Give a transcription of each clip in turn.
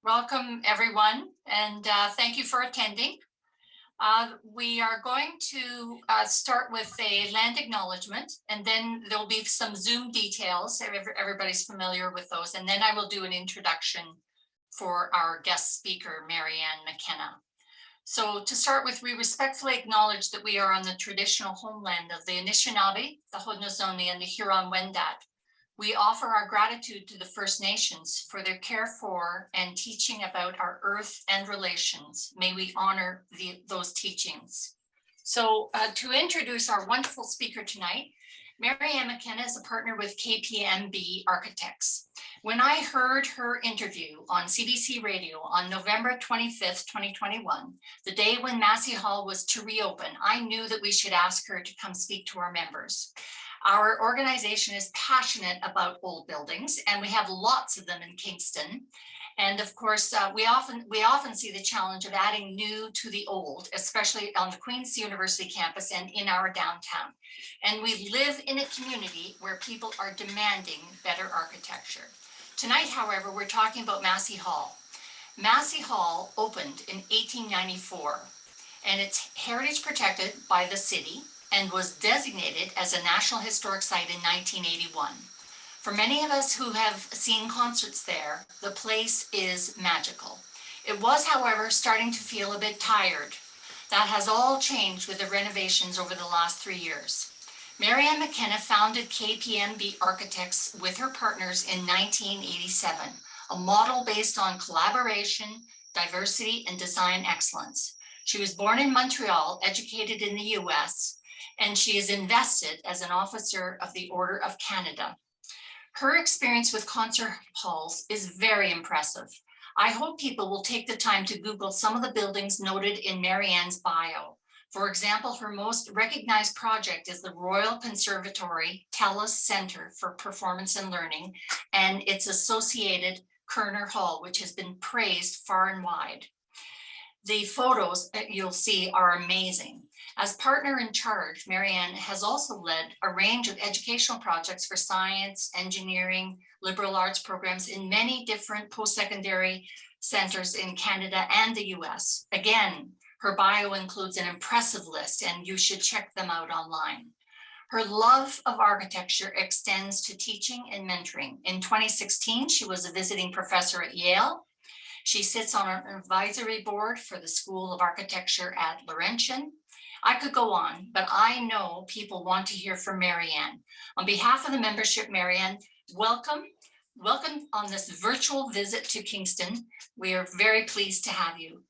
Welcome, everyone, and thank you for attending. We are going to start with a land acknowledgement, and then there'll be some Zoom details. Everybody's familiar with those, and then I will do an introduction for our guest speaker, Marianne Mckenna. So to start with, we respectfully acknowledge that we are on the traditional homeland of the Anishinaabe, the Haudenosaunee, and the Huron-Wendat. We offer our gratitude to the First Nations for their care for and teaching about our earth and relations. May we honor those teachings. So to introduce our wonderful speaker tonight, Marianne Mckenna is a partner with KPMB Architects. When I heard her interview on CBC Radio on November 25th, 2021, the day when Massey Hall was to reopen, I knew that we should ask her to come speak to our members. Our organization is passionate about old buildings, and we have lots of them in Kingston. And of course, we often see the challenge of adding new to the old, especially on the Queen's University campus and in our downtown. And we live in a community where people are demanding better architecture. Tonight, however, we're talking about Massey Hall. Massey Hall opened in 1894, and it's heritage protected by the city and was designated as a National Historic Site in 1981. For many of us who have seen concerts there, the place is magical. It was, however, starting to feel a bit tired. That has all changed with the renovations over the last 3 years. Marianne Mckenna founded KPMB Architects with her partners in 1987, a model based on collaboration, diversity, and design excellence. She was born in Montreal, educated in the US, and she is invested as an officer of the Order of Canada. Her experience with concert halls is very impressive. I hope people will take the time to Google some of the buildings noted in Marianne's bio. For example, her most recognized project is the Royal Conservatory TELUS Center for Performance and Learning and its associated Kerner Hall, which has been praised far and wide. The photos that you'll see are amazing. As partner in charge, Marianne has also led a range of educational projects for science, engineering, liberal arts programs in many different post-secondary centers in Canada and the US. Again, her bio includes an impressive list, and you should check them out online. Her love of architecture extends to teaching and mentoring. In 2016, she was a visiting professor at Yale. She sits on an advisory board for the School of Architecture at Laurentian. I could go on, but I know people want to hear from Marianne. On behalf of the membership, Marianne, welcome on this virtual visit to Kingston. We are very pleased to have you.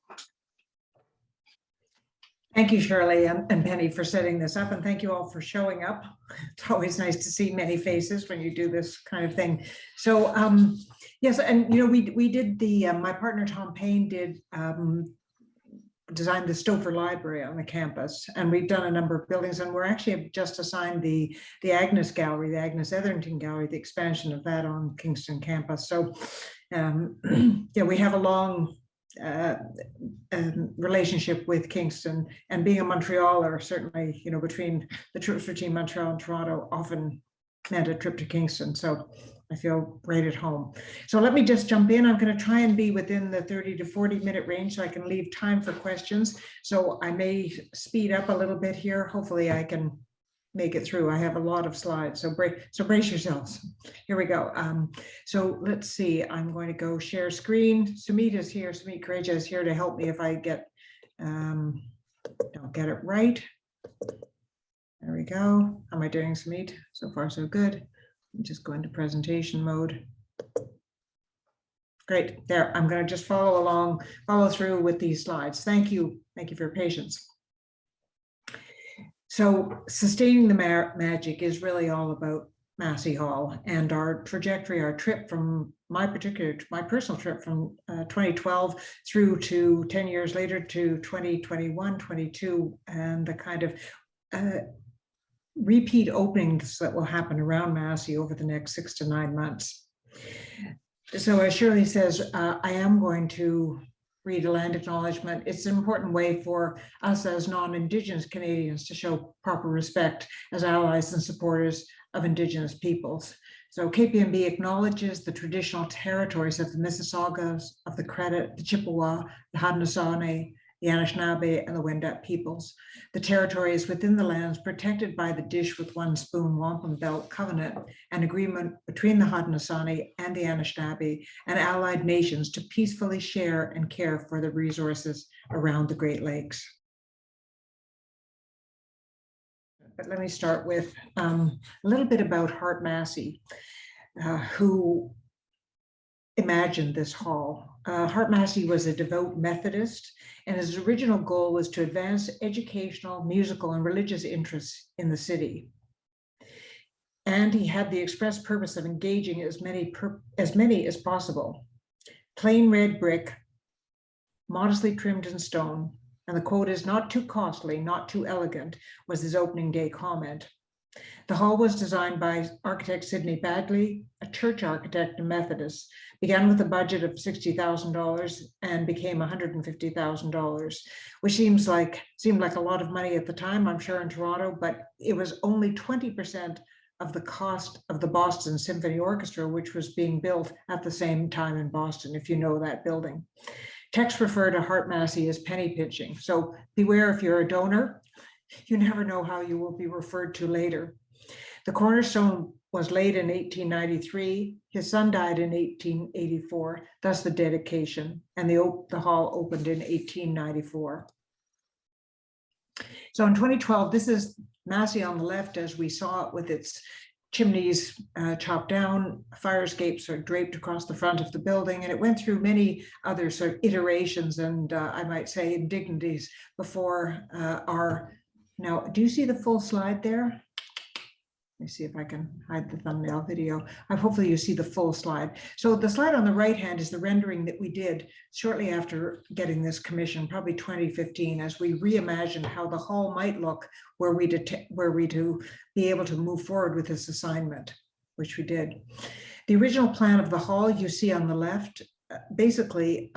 Thank you, Shirley and Penny, for setting this up, and thank you all for showing up. It's always nice to see many faces when you do this kind of thing. So yes, and you know, we did my partner Tom Payne did designed the Stouffer Library on the campus, and we've done a number of buildings, and we're actually just assigned the Agnes Gallery, the Agnes Etherington Gallery, the expansion of that on Kingston campus. So yeah, we have a long relationship with Kingston, and being a Montrealer, certainly, you know, between the trips between Montreal and Toronto often meant a trip to Kingston. So I feel right at home. So let me just jump in. I'm going to try and be within the 30 to 40 minute range so I can leave time for questions. So I may speed up a little bit here. Hopefully I can make it through. I have a lot of slides, so brace yourselves. Here we go. So let's see. I'm going to go share screen. Sumit is here. Sumit Kareja is here to help me if I don't get it right. There we go. How am I doing, Sumit? So far, so good. Just go into presentation mode. Great, there, I'm going to just follow through with these slides. Thank you for your patience. So sustaining the magic is really all about Massey Hall, and our trajectory, our trip from my personal trip from 2012 through to 10 years later to 2021, 22, and the kind of repeat openings that will happen around Massey over the next 6 to 9 months. So as Shirley says, I am going to read a land acknowledgement. It's an important way for us as non-Indigenous Canadians to show proper respect as allies and supporters of Indigenous peoples. So KPMB acknowledges the traditional territories of the Mississaugas, of the Credit, the Chippewa, the Haudenosaunee, the Anishinaabe, and the Wendat peoples. The territory is within the lands protected by the Dish with One Spoon Wampum Belt Covenant, an agreement between the Haudenosaunee and the Anishinaabe and allied nations to peacefully share and care for the resources around the Great Lakes. But let me start with a little bit about Hart Massey, who imagined this hall. Hart Massey was a devout Methodist, and his original goal was to advance educational, musical, and religious interests in the city. And he had the express purpose of engaging as many as possible. Plain red brick, modestly trimmed in stone, and the quote is "not too costly, not too elegant," was his opening day comment. The hall was designed by architect Sidney Bagley, a church architect and Methodist, began with a budget of $60,000 and became $150,000, which seemed like a lot of money at the time, I'm sure, in Toronto, but it was only 20% of the cost of the Boston Symphony Orchestra, which was being built at the same time in Boston, if you know that building. Texts refer to Hart Massey as penny pinching, so beware if you're a donor. You never know how you will be referred to later. The cornerstone was laid in 1893. His son died in 1884, thus the dedication, and the hall opened in 1894. So in 2012, this is Massey on the left as we saw it, with its chimneys chopped down, fire escapes are draped across the front of the building, and it went through many other sort of iterations and I might say indignities before now, do you see the full slide there? Let me see if I can hide the thumbnail video. Hopefully you see the full slide. So the slide on the right hand is the rendering that we did shortly after getting this commission, probably 2015, as we reimagined how the hall might look were we to be able to move forward with this assignment, which we did. The original plan of the hall you see on the left, basically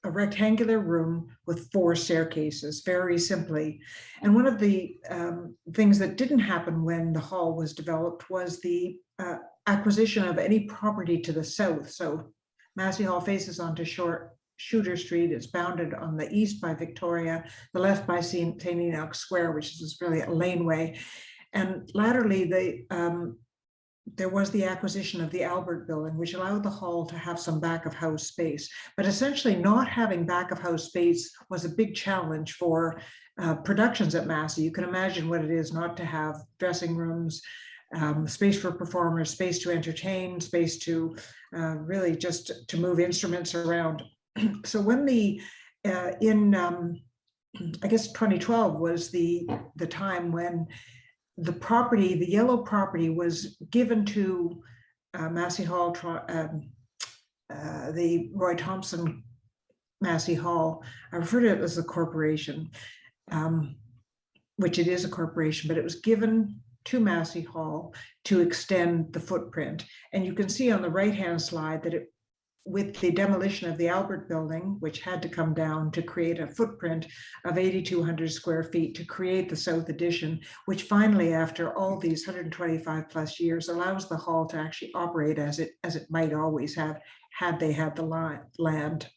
a rectangular room with 4 staircases, very simply. And one of the things that didn't happen when the hall was developed was the acquisition of any property to the south. So Massey Hall faces onto Shooter Street. It's bounded on the east by Victoria, the left by St. Enoch Square, which is really a laneway. And latterly, there was the acquisition of the Albert Building, which allowed the hall to have some back of house space. But essentially not having back of house space was a big challenge for productions at Massey. You can imagine what it is not to have dressing rooms, space for performers, space to entertain, space to really just to move instruments around. So when I guess 2012 was the time when the property, the yellow property, was given to Massey Hall, the Roy Thompson Massey Hall. I refer to it as a corporation, which it is a corporation, but it was given to Massey Hall to extend the footprint. And you can see on the right-hand slide that with the demolition of the Albert Building, which had to come down to create a footprint of 8,200 square feet to create the South Addition, which finally, after all these 125 plus years, allows the hall to actually operate as it might always have, had they had the land.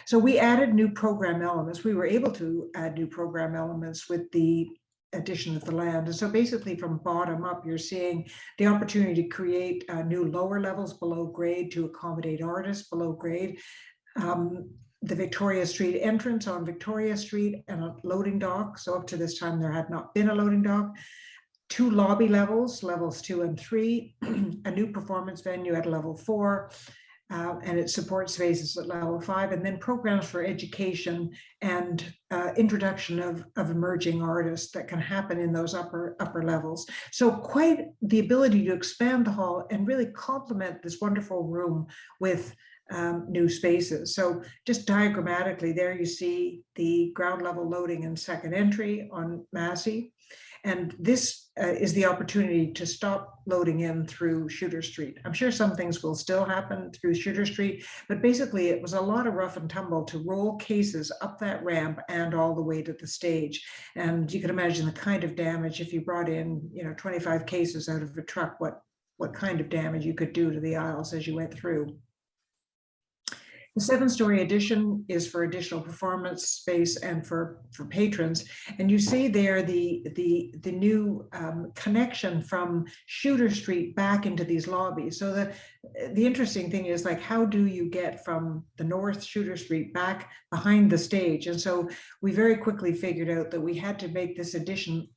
So we added new program elements. We were able to add new program elements with the addition of the land. And so basically from bottom up, you're seeing the opportunity to create new lower levels below grade to accommodate artists below grade. The Victoria Street entrance on Victoria Street and a loading dock. So up to this time, there had not been a loading dock. 2 lobby levels, levels 2 and 3, a new performance venue at level 4, and it supports spaces at level 5, and then programs for education and introduction of emerging artists that can happen in those upper levels. So quite the ability to expand the hall and really complement this wonderful room with new spaces. So just diagrammatically there you see the ground level loading and second entry on Massey. And this is the opportunity to stop loading in through Shooter Street. I'm sure some things will still happen through Shooter Street, but basically it was a lot of rough and tumble to roll cases up that ramp and all the way to the stage. And you can imagine the kind of damage if you brought in, 25 cases out of a truck, what kind of damage you could do to the aisles as you went through. The 7-story addition is for additional performance space and for patrons. And you see there the new connection from Shooter Street back into these lobbies. So the interesting thing is, like, how do you get from the North Shooter Street back behind the stage? And so we very quickly figured out that we had to make this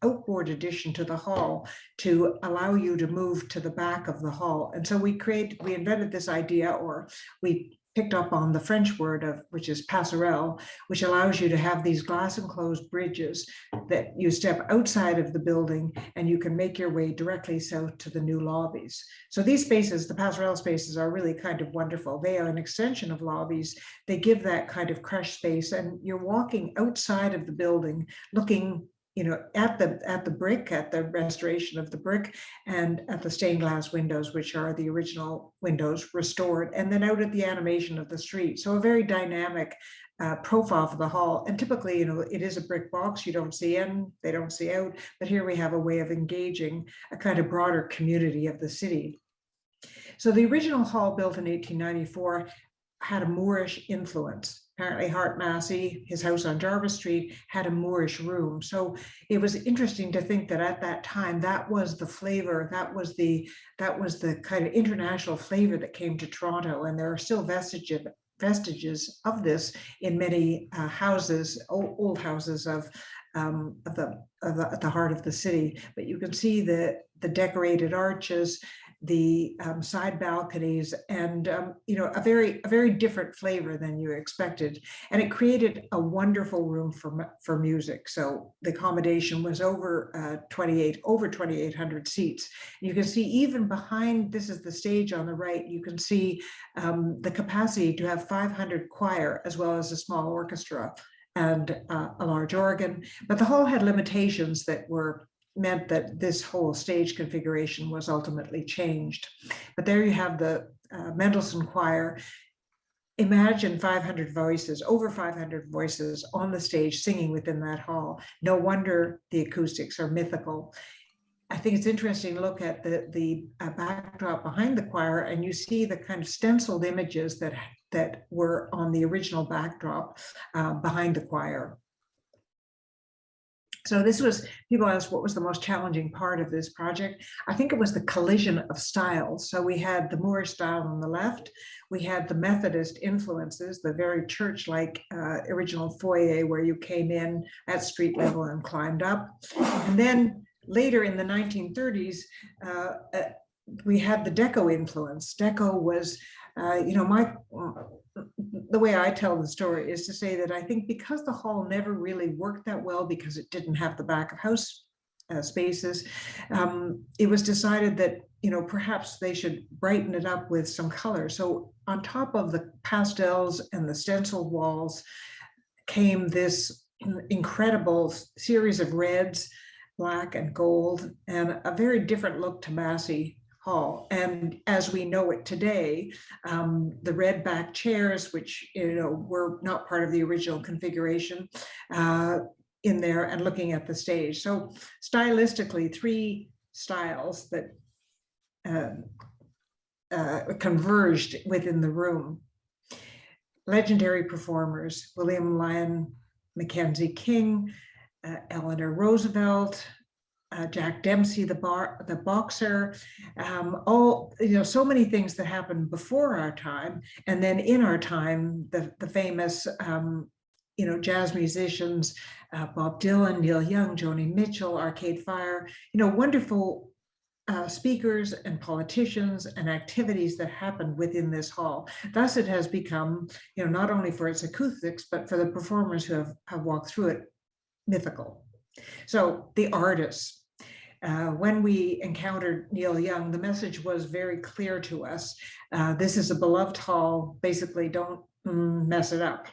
outboard addition to the hall to allow you to move to the back of the hall. And so we invented this idea, or we picked up on the French word which is passerelle, which allows you to have these glass enclosed bridges that you step outside of the building and you can make your way directly south to the new lobbies. So these spaces, the passerelle spaces, are really kind of wonderful. They are an extension of lobbies. They give that kind of crush space, and you're walking outside of the building looking at the brick, at the restoration of the brick, and at the stained glass windows, which are the original windows restored, and then out at the animation of the street. So a very dynamic profile for the hall. And typically, it is a brick box. You don't see in, they don't see out, but here we have a way of engaging a kind of broader community of the city. So the original hall, built in 1894, had a Moorish influence. Apparently Hart Massey, his house on Jarvis Street, had a Moorish room. So it was interesting to think that at that time, that was the flavor, that was the kind of international flavor that came to Toronto. And there are still vestiges of this in many houses, old houses of the heart of the city. But you can see the decorated arches, the side balconies, and a very different flavor than you expected. And it created a wonderful room for music. So the accommodation was over 2,800 seats. You can see even behind, this is the stage on the right, you can see the capacity to have 500 choir as well as a small orchestra and a large organ. But the hall had limitations that meant that this whole stage configuration was ultimately changed. But there you have the Mendelssohn Choir. Imagine 500 voices, over 500 voices on the stage singing within that hall. No wonder the acoustics are mythical. I think it's interesting to look at the backdrop behind the choir, and you see the kind of stenciled images that were on the original backdrop behind the choir. So people asked what was the most challenging part of this project. I think it was the collision of styles. So we had the Moorish style on the left. We had the Methodist influences, the very church-like original foyer where you came in at street level and climbed up. And then later in the 1930s, we had the Deco influence. Deco was, the way I tell the story is to say that I think because the hall never really worked that well because it didn't have the back of house spaces, it was decided that, perhaps they should brighten it up with some color. So on top of the pastels and the stenciled walls came this incredible series of reds, black and gold, and a very different look to Massey Hall. And as we know it today, the red back chairs, which were not part of the original configuration, in there, and looking at the stage. So stylistically, 3 styles that converged within the room. Legendary performers: William Lyon Mackenzie King, Eleanor Roosevelt, Jack Dempsey, the boxer, so many things that happened before our time, and then in our time, the famous, jazz musicians, Bob Dylan, Neil Young, Joni Mitchell, Arcade Fire, wonderful speakers and politicians and activities that happened within this hall. Thus, it has become, not only for its acoustics, but for the performers who have walked through it, mythical. So the artists, when we encountered Neil Young, the message was very clear to us. This is a beloved hall, basically don't mess it up.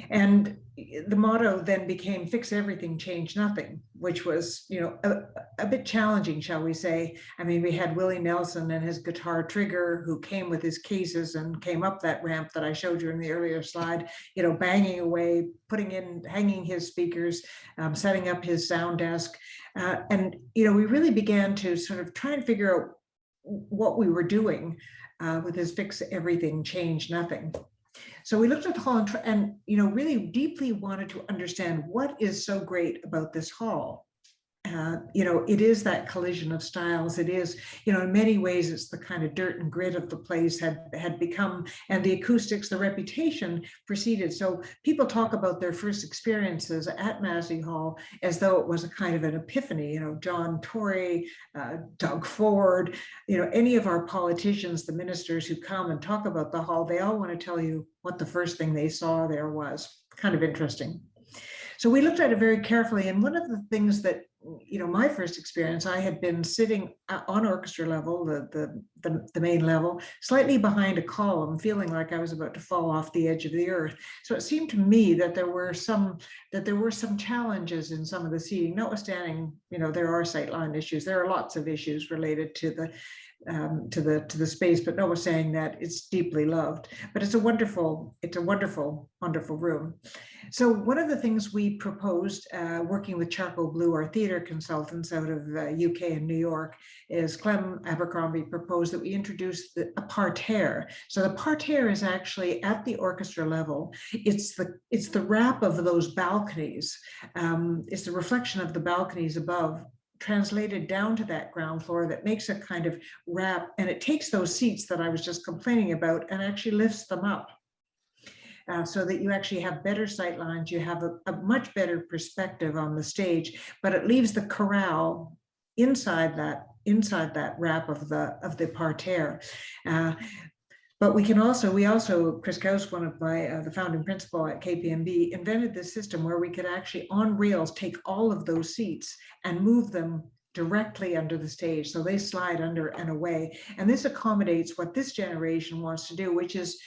And the motto then became fix everything, change nothing, which was, a bit challenging, shall we say. I mean, we had Willie Nelson and his guitar Trigger, who came with his cases and came up that ramp that I showed you in the earlier slide, banging away, hanging his speakers, setting up his sound desk. And we really began to sort of try and figure out what we were doing with his fix everything, change nothing. So we looked at the hall and really deeply wanted to understand what is so great about this hall. It is that collision of styles. It is, in many ways, it's the kind of dirt and grit of the place had become, and the acoustics, the reputation preceded. So people talk about their first experiences at Massey Hall as though it was a kind of an epiphany. John Tory, Doug Ford, any of our politicians, the ministers who come and talk about the hall, they all want to tell you what the first thing they saw there was. Kind of interesting. So we looked at it very carefully, and one of the things that, my first experience, I had been sitting on orchestra level, the main level, slightly behind a column, feeling like I was about to fall off the edge of the earth. So it seemed to me that there were some challenges in some of the seating, notwithstanding, there are sightline issues. There are lots of issues related to the space, but Noah saying that it's deeply loved. But it's a wonderful, wonderful room. So one of the things we proposed, working with Charcoal Blue, our theater consultants out of UK and New York, is Clem Abercrombie proposed that we introduce a parterre. So the parterre is actually at the orchestra level. It's the wrap of those balconies. It's the reflection of the balconies above, translated down to that ground floor, that makes a kind of wrap, and it takes those seats that I was just complaining about and actually lifts them up, so that you actually have better sight lines, you have a much better perspective on the stage, but it leaves the corral inside that wrap of the parterre. But we also, Chris Gauss, one of the founding principal at KPMB, invented this system where we could actually, on rails, take all of those seats and move them directly under the stage. So they slide under and away. And this accommodates what this generation wants to do, which is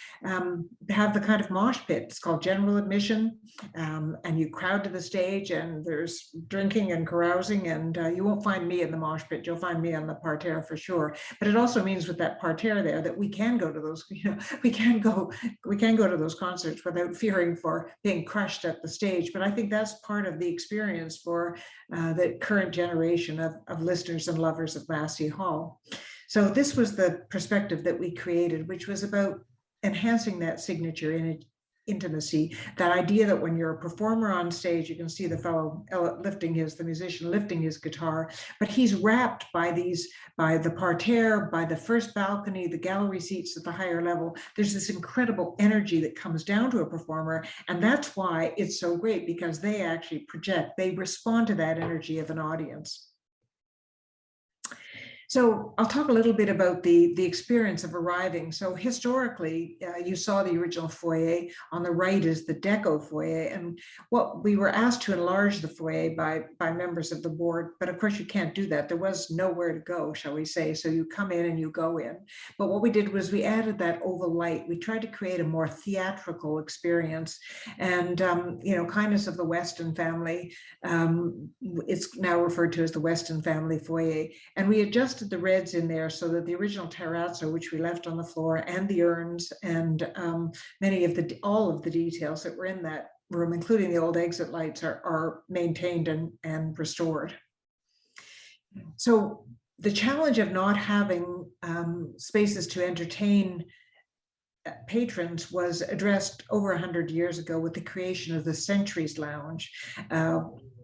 have the kind of mosh pit. It's called general admission. And you crowd to the stage and there's drinking and carousing, and you won't find me in the mosh pit. You'll find me on the parterre for sure. But it also means with that parterre there that we can go to those, we can go to those concerts without fearing for being crushed at the stage. But I think that's part of the experience for the current generation of listeners and lovers of Massey Hall. So this was the perspective that we created, which was about enhancing that signature in intimacy, that idea that when you're a performer on stage, you can see the fellow the musician lifting his guitar, but he's wrapped by the parterre, by the first balcony, the gallery seats at the higher level. There's this incredible energy that comes down to a performer, and that's why it's so great, because they actually project, they respond to that energy of an audience. So I'll talk a little bit about the experience of arriving. So historically, you saw the original foyer. On the right is the Deco Foyer. And what we were asked to enlarge the foyer by members of the board, but of course you can't do that. There was nowhere to go, shall we say. So you come in and you go in. But what we did was we added that oval light. We tried to create a more theatrical experience. And, Kindness of the Weston family, it's now referred to as the Weston family foyer. And we adjusted the reds in there so that the original terrazzo, which we left on the floor, and the urns and all of the details that were in that room, including the old exit lights, are maintained and restored. So the challenge of not having spaces to entertain patrons was addressed over 100 years ago with the creation of the Centuries Lounge,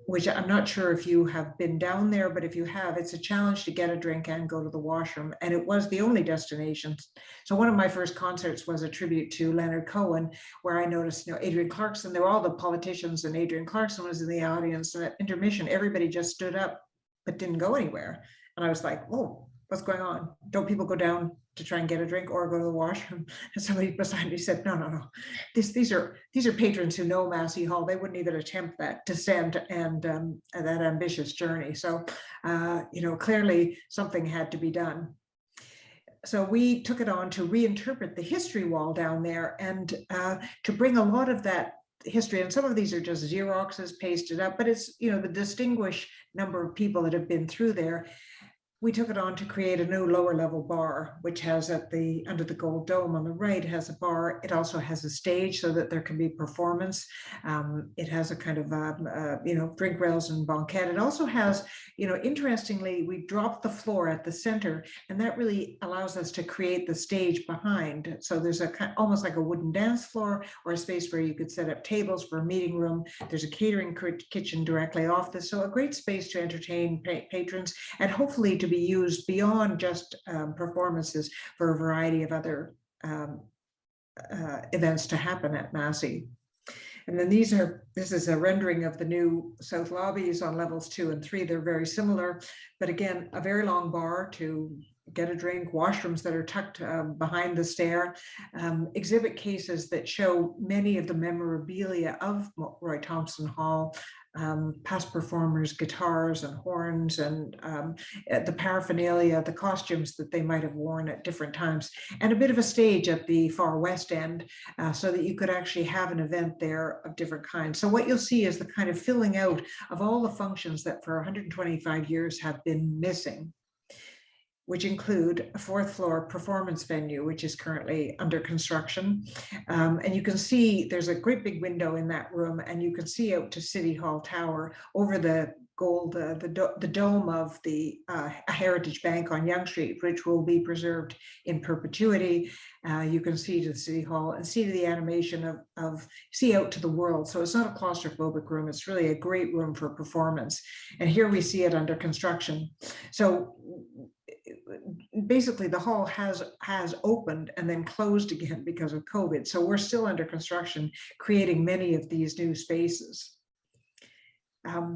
which I'm not sure if you have been down there, but if you have, it's a challenge to get a drink and go to the washroom. And it was the only destination. So one of my first concerts was a tribute to Leonard Cohen, where I noticed, Adrian Clarkson, there were all the politicians, and Adrian Clarkson was in the audience. And at intermission, everybody just stood up, but didn't go anywhere. And I was like, oh, what's going on? Don't people go down to try and get a drink or go to the washroom? And somebody beside me said, no. These are patrons who know Massey Hall. They wouldn't even attempt that descent and that ambitious journey. So, clearly something had to be done. So we took it on to reinterpret the history wall down there and to bring a lot of that history, and some of these are just Xeroxes pasted up, but it's, you know, the distinguished number of people that have been through there. We took it on to create a new lower level bar, which has under the gold dome on the right has a bar. It also has a stage so that there can be performance. It has a kind of, you know, drink rails and banquette. It also has, you know, interestingly, we dropped the floor at the center, and that really allows us to create the stage behind. So there's almost like a wooden dance floor or a space where you could set up tables for a meeting room. There's a catering kitchen directly off this. So a great space to entertain patrons and hopefully to be used beyond just performances for a variety of other events to happen at Massey. And then this is a rendering of the new South Lobbies on levels 2 and 3. They're very similar, but again, a very long bar to get a drink, washrooms that are tucked behind the stair, exhibit cases that show many of the memorabilia of Roy Thompson Hall, past performers, guitars and horns, and the paraphernalia, the costumes that they might have worn at different times, and a bit of a stage at the far west end so that you could actually have an event there of different kinds. So what you'll see is the kind of filling out of all the functions that for 125 years have been missing, which include a 4th floor performance venue, which is currently under construction. And you can see there's a great big window in that room, and you can see out to City Hall Tower over the gold, the dome of the Heritage Bank on Yonge Street, which will be preserved in perpetuity. You can see to the City Hall and see to the animation see out to the world. So it's not a claustrophobic room. It's really a great room for performance. And here we see it under construction. So basically the hall has opened and then closed again because of COVID. So we're still under construction, creating many of these new spaces.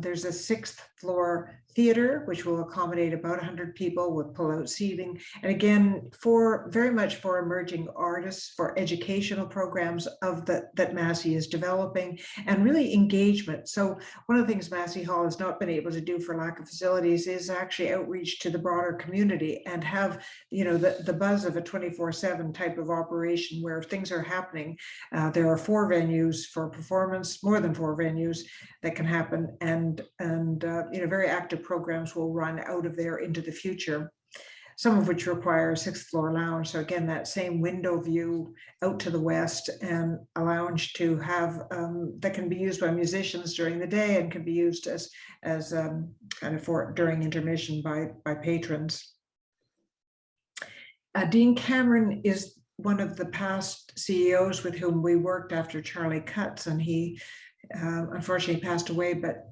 There's a 6th floor theater, which will accommodate about 100 people with pull-out seating. And again, very much for emerging artists, for educational programs that Massey is developing, and really engagement. So one of the things Massey Hall has not been able to do for lack of facilities is actually outreach to the broader community and have, you know, the buzz of a 24/7 type of operation where things are happening. There are 4 venues for performance, more than 4 venues that can happen, and you know, very active programs will run out of there into the future, some of which require a 6th floor lounge. So again, that same window view out to the west, and a lounge to have that can be used by musicians during the day and can be used as kind of during intermission by patrons. Dean Cameron is one of the past CEOs with whom we worked after Charlie Cutts, and he unfortunately passed away, but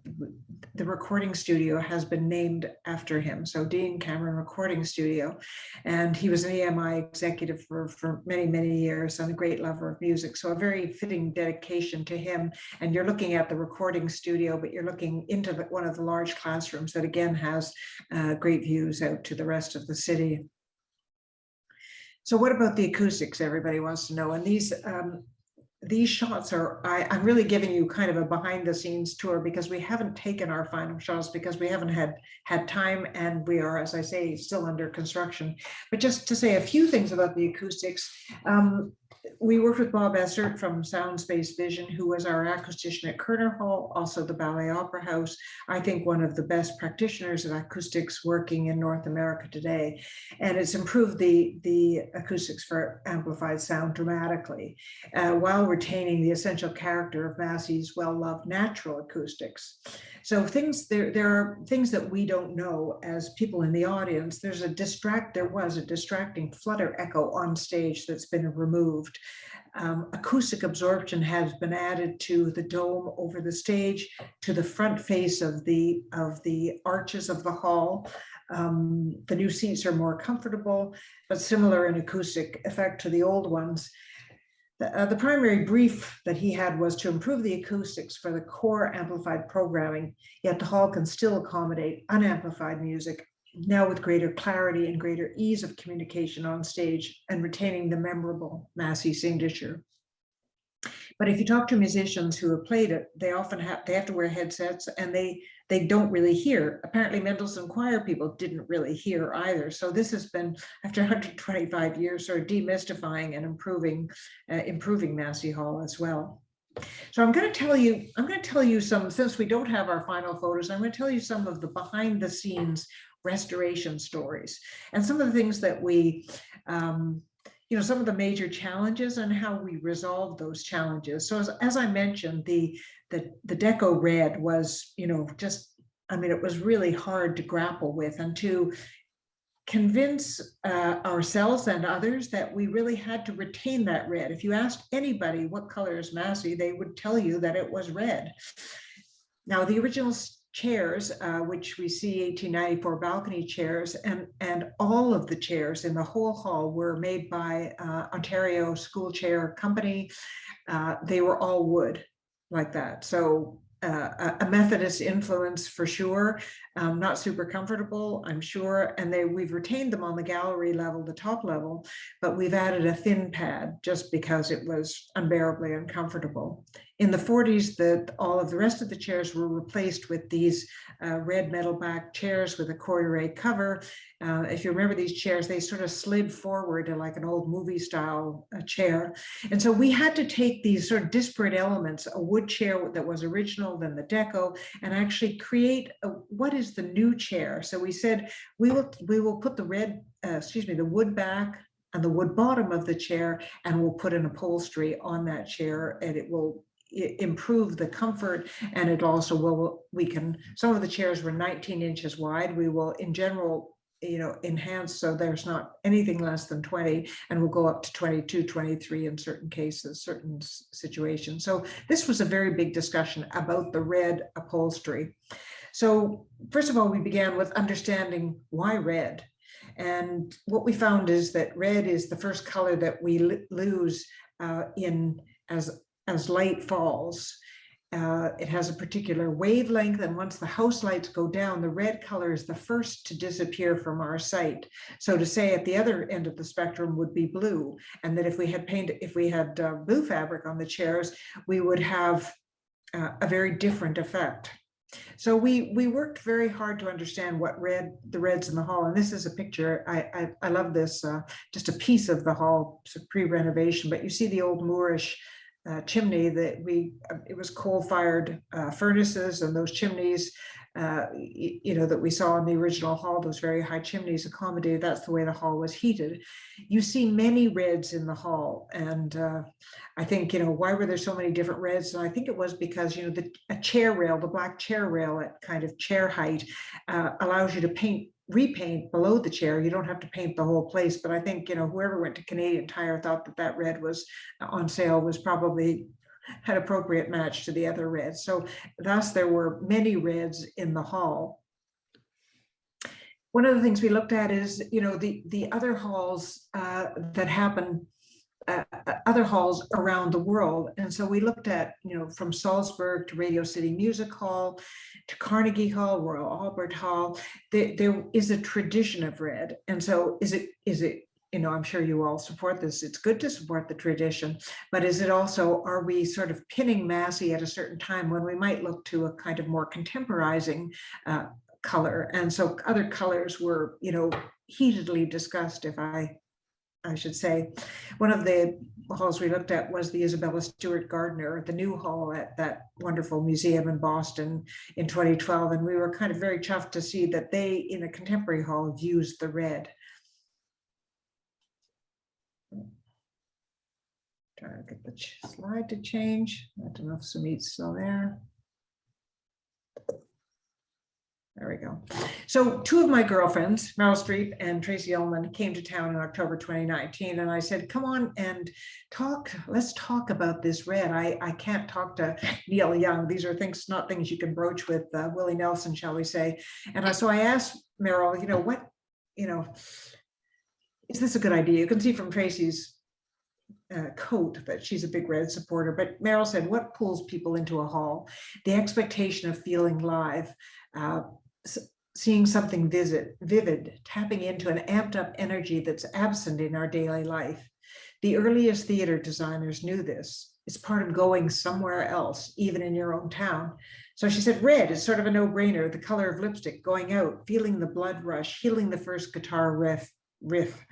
the recording studio has been named after him. So Dean Cameron Recording Studio, and he was an EMI executive for many, many years and a great lover of music. So a very fitting dedication to him. And you're looking at the recording studio, but you're looking into one of the large classrooms that again has great views out to the rest of the city. So what about the acoustics? Everybody wants to know. And these shots I'm really giving you kind of a behind the scenes tour because we haven't taken our final shots because we haven't had time, and we are, as I say, still under construction. But just to say a few things about the acoustics, we worked with Bob Essert from Sound Space Vision, who was our acoustician at Kerner Hall, also the Ballet Opera House. I think one of the best practitioners of acoustics working in North America today. And it's improved the acoustics for amplified sound dramatically, while retaining the essential character of Massey's well-loved natural acoustics. So there are things that we don't know as people in the audience. There was a distracting flutter echo on stage that's been removed. Acoustic absorption has been added to the dome over the stage, to the front face of the arches of the hall. The new seats are more comfortable, but similar in acoustic effect to the old ones. The primary brief that he had was to improve the acoustics for the core amplified programming, yet the hall can still accommodate unamplified music, now with greater clarity and greater ease of communication on stage and retaining the memorable Massey signature. But if you talk to musicians who have played it, they have to wear headsets, and they don't really hear. Apparently Mendelssohn choir people didn't really hear either. So this has been, after 125 years, sort of demystifying and improving Massey Hall as well. So I'm going to tell you some, since we don't have our final photos, I'm going to tell you some of the behind the scenes restoration stories and some of the things that we, some of the major challenges and how we resolve those challenges. So as I mentioned, the Deco red was, it was really hard to grapple with and to convince ourselves and others that we really had to retain that red. If you asked anybody what color is Massey, they would tell you that it was red. Now, the original chairs, which we see 1894 balcony chairs, and all of the chairs in the whole hall were made by Ontario School Chair Company. They were all wood like that. So a Methodist influence for sure, not super comfortable, I'm sure. And we've retained them on the gallery level, the top level, but we've added a thin pad just because it was unbearably uncomfortable. In the 40s, all of the rest of the chairs were replaced with these red metal back chairs with a Corriere cover. If you remember these chairs, they sort of slid forward like an old movie style chair. And so we had to take these sort of disparate elements, a wood chair that was original, then the Deco, and actually create what is the new chair. So we said, we will put the wood back and the wood bottom of the chair, and we'll put an upholstery on that chair, and it will improve the comfort, and it also will, some of the chairs were 19 inches wide. We will in general, enhance so there's not anything less than 20, and we'll go up to 22, 23 in certain cases, certain situations. So this was a very big discussion about the red upholstery. So first of all, we began with understanding why red. And what we found is that red is the first color that we lose as light falls. It has a particular wavelength, and once the house lights go down, the red color is the first to disappear from our sight. So to say at the other end of the spectrum would be blue, and that if we had blue fabric on the chairs, we would have a very different effect. So we worked very hard to understand what the reds in the hall, and this is a picture. I love this, just a piece of the hall, pre-renovation, but you see the old Moorish chimney that it was coal-fired furnaces, and those chimneys, that we saw in the original hall, those very high chimneys accommodated. That's the way the hall was heated. You see many reds in the hall, and I think, why were there so many different reds? And I think it was because, a chair rail, the black chair rail at kind of chair height, allows you to repaint below the chair. You don't have to paint the whole place, but I think, whoever went to Canadian Tire thought that red was on sale, was probably had appropriate match to the other reds. So thus there were many reds in the hall. One of the things we looked at is, the other halls that happen, other halls around the world. And so we looked at, from Salzburg to Radio City Music Hall to Carnegie Hall, Royal Albert Hall, there is a tradition of red. And so is it, I'm sure you all support this. It's good to support the tradition, but is it also, are we sort of pinning Massey at a certain time when we might look to a kind of more contemporizing color? And so other colors were, heatedly discussed, if I should say. One of the halls we looked at was the Isabella Stewart Gardner, the new hall at that wonderful museum in Boston in 2012. And we were kind of very chuffed to see that they, in a contemporary hall, have used the red. Trying to get the slide to change. I don't know if Sumit's still there. There we go. So two of my girlfriends, Meryl Streep and Tracy Ullman, came to town in October 2019, and I said, come on and let's talk about this red. I can't talk to Neil Young. These are not things you can broach with Willie Nelson, shall we say. And so I asked Meryl, is this a good idea? You can see from Tracy's coat that she's a big red supporter, but Meryl said, what pulls people into a hall? The expectation of feeling live, seeing something vivid, tapping into an amped up energy that's absent in our daily life. The earliest theater designers knew this. It's part of going somewhere else, even in your own town. So she said, red is sort of a no-brainer, the color of lipstick, going out, feeling the blood rush, healing the first guitar riff.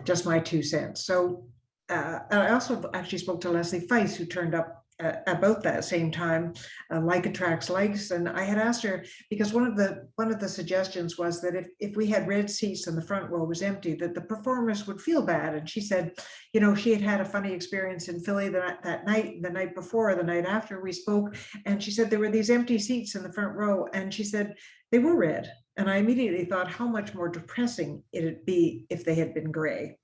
Just my 2 cents. So I also actually spoke to Leslie Feiss, who turned up about that same time, like attracts likes. And I had asked her, because one of the suggestions was that if we had red seats and the front row was empty, that the performers would feel bad. And she said, you know, she had a funny experience in Philly that night, the night before, or the night after we spoke. And she said there were these empty seats in the front row. And she said they were red. And I immediately thought how much more depressing it'd be if they had been gray.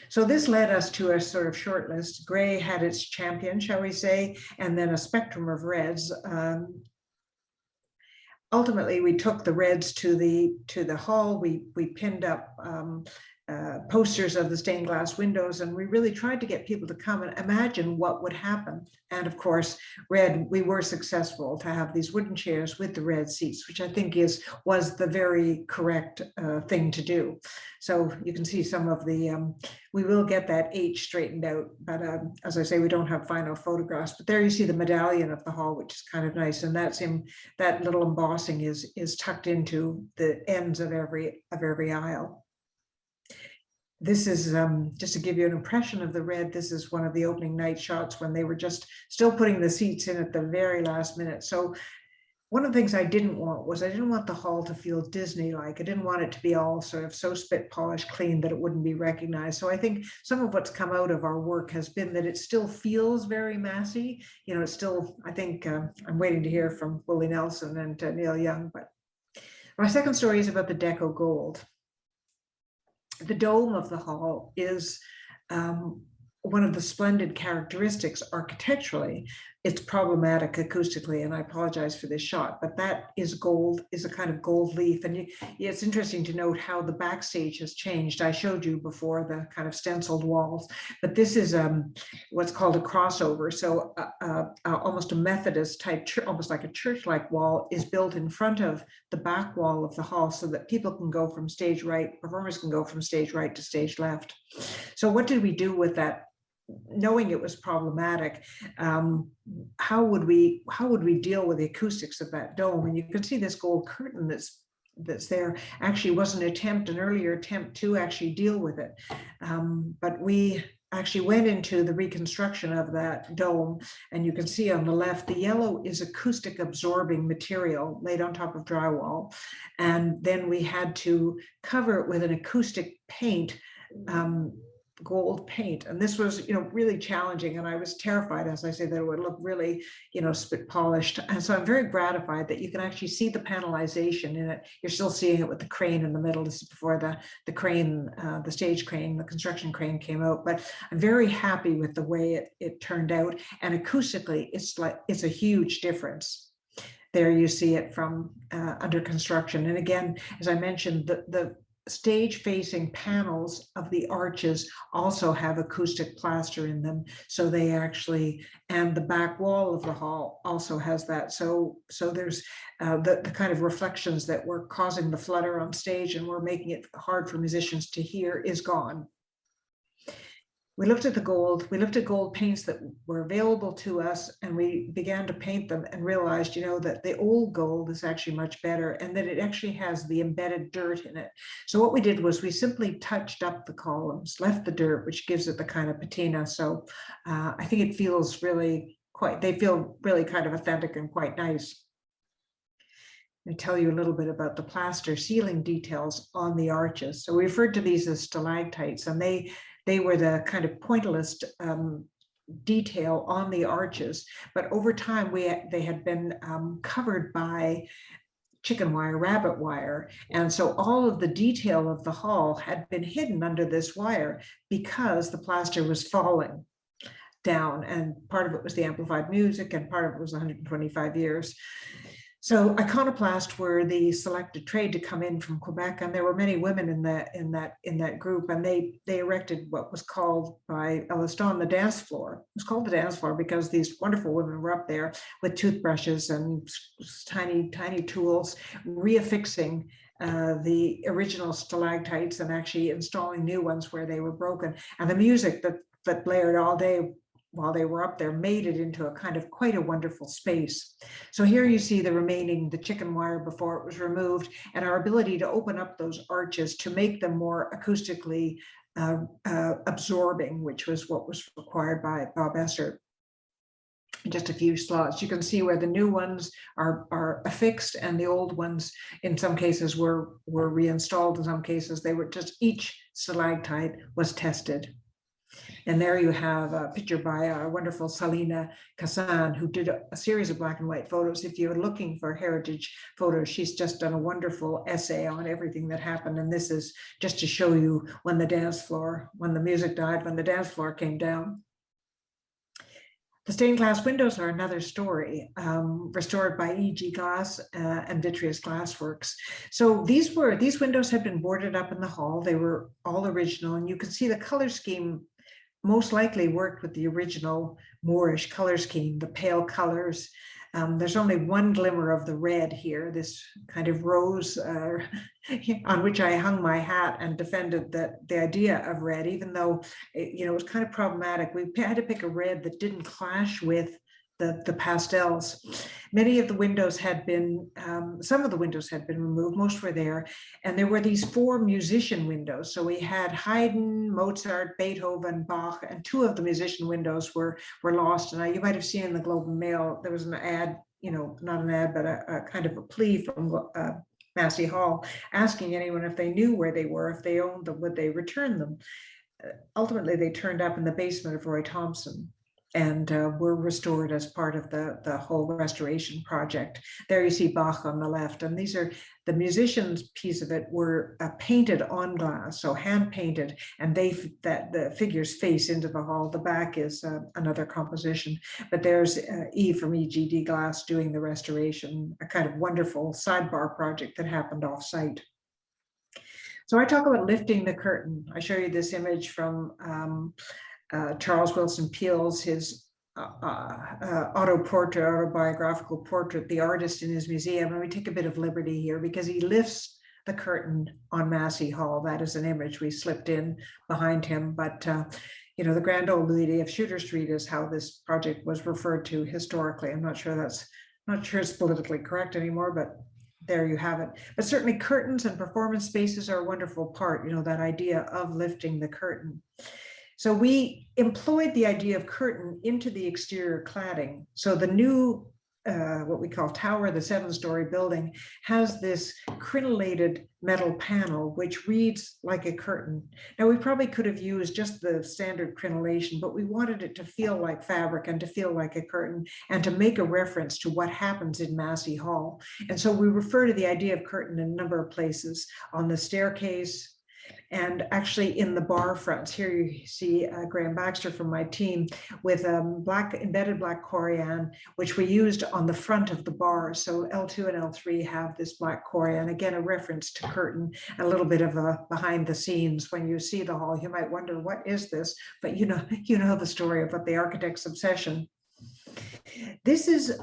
So this led us to a sort of short list. Gray had its champion, shall we say, and then a spectrum of reds. Ultimately, we took the reds to the hall. We pinned up posters of the stained glass windows, and we really tried to get people to come and imagine what would happen. And of course, red, we were successful to have these wooden chairs with the red seats, which I think was the very correct thing to do. So you can see some of the, we will get that H straightened out, but as I say, we don't have final photographs, but there you see the medallion of the hall, which is kind of nice. And that's that little embossing is tucked into the ends of every aisle. This is just to give you an impression of the red. This is one of the opening night shots when they were just still putting the seats in at the very last minute. So one of the things I didn't want the hall to feel Disney-like. I didn't want it to be all sort of so spit polished clean that it wouldn't be recognized. So I think some of what's come out of our work has been that it still feels very Massey. You know, it's still, I think I'm waiting to hear from Willie Nelson and Neil Young. But my second story is about the Deco gold. The dome of the hall is one of the splendid characteristics architecturally. It's problematic acoustically, and I apologize for this shot, but that is gold, is a kind of gold leaf. And it's interesting to note how the backstage has changed. I showed you before the kind of stenciled walls, but this is what's called a crossover. So almost a Methodist type, almost like a church-like wall is built in front of the back wall of the hall so that people can go from stage right, performers can go from stage right to stage left. So what did we do with that? Knowing it was problematic, how would we deal with the acoustics of that dome? And you can see this gold curtain that's there actually was an earlier attempt to actually deal with it, but we actually went into the reconstruction of that dome, and you can see on the left the yellow is acoustic absorbing material laid on top of drywall, and then we had to cover it with an acoustic paint, gold paint. And this was, really challenging. And I was terrified, as I say, that it would look really, spit polished. And so I'm very gratified that you can actually see the panelization in it. You're still seeing it with the crane in the middle. This is before the crane, the stage crane, the construction crane came out. But I'm very happy with the way it turned out. And acoustically, it's a huge difference. There you see it from under construction. And again, as I mentioned, the stage facing panels of the arches also have acoustic plaster in them. So they actually, and the back wall of the hall also has that. So there's the kind of reflections that were causing the flutter on stage and were making it hard for musicians to hear is gone. We looked at the gold, we looked at gold paints that were available to us, and we began to paint them and realized, that the old gold is actually much better and that it actually has the embedded dirt in it. So what we did was we simply touched up the columns, left the dirt, which gives it the kind of patina. So I think it feels really they feel really kind of authentic and quite nice. Let me tell you a little bit about the plaster ceiling details on the arches. So we referred to these as stalactites, and they were the kind of pointillist detail on the arches, but over time they had been covered by chicken wire, rabbit wire, and so all of the detail of the hall had been hidden under this wire because the plaster was falling down, and part of it was the amplified music, and part of it was 125 years. So iconoclasts were the selected trade to come in from Quebec, and there were many women in that group, and they erected what was called by Elliston the dance floor. It was called the dance floor because these wonderful women were up there with toothbrushes and tiny tools, reaffixing the original stalactites and actually installing new ones where they were broken. And the music that blared all day while they were up there, made it into a kind of quite a wonderful space. So here you see the remaining, the chicken wire before it was removed, and our ability to open up those arches to make them more acoustically absorbing, which was what was required by Bob Esser. Just a few slots. You can see where the new ones are affixed and the old ones in some cases were reinstalled. In some cases they were just, each stalactite was tested. And there you have a picture by our wonderful Salina Kassan, who did a series of black and white photos. If you're looking for heritage photos, she's just done a wonderful essay on everything that happened. And this is just to show you when the dance floor, when the music died, when the dance floor came down. The stained glass windows are another story, restored by E.G. Glass and Vitreous Glassworks. So these windows had been boarded up in the hall. They were all original, and you can see the color scheme most likely worked with the original Moorish color scheme, the pale colors. There's only one glimmer of the red here, this kind of rose on which I hung my hat and defended the idea of red, even though it was kind of problematic. We had to pick a red that didn't clash with the pastels. Many of the windows had been, some of the windows had been removed, most were there. And there were these 4 musician windows. So we had Haydn, Mozart, Beethoven, Bach, and 2 of the musician windows were lost. And you might have seen in the Globe and Mail, there was an ad, not an ad, but a kind of a plea from Massey Hall asking anyone if they knew where they were, if they owned them, would they return them? Ultimately, they turned up in the basement of Roy Thompson, and were restored as part of the whole restoration project. There you see Bach on the left, and these are the musicians' piece of it were painted on glass, so hand painted, and the figures face into the hall. The back is another composition, but there's Eve from EGD Glass doing the restoration, a kind of wonderful sidebar project that happened off-site. So I talk about lifting the curtain. I show you this image from Charles Wilson Peel's, his autobiographical portrait, The Artist in His Museum. And we take a bit of liberty here because he lifts the curtain on Massey Hall. That is an image we slipped in behind him. But, the grand old lady of Shooter Street is how this project was referred to historically. I'm not sure it's politically correct anymore, but there you have it. But certainly curtains and performance spaces are a wonderful part, that idea of lifting the curtain. So we employed the idea of curtain into the exterior cladding. So the new, what we call tower, the 7-story building, has this crenellated metal panel, which reads like a curtain. Now, we probably could have used just the standard crenellation, but we wanted it to feel like fabric and to feel like a curtain and to make a reference to what happens in Massey Hall. And so we refer to the idea of curtain in a number of places, on the staircase, and actually in the bar fronts. Here you see Graham Baxter from my team with embedded black corian, which we used on the front of the bar. So L2 and L3 have this black corian, again, a reference to curtain, a little bit of a behind the scenes. When you see the hall, you might wonder, what is this? But you know the story about the architect's obsession. This is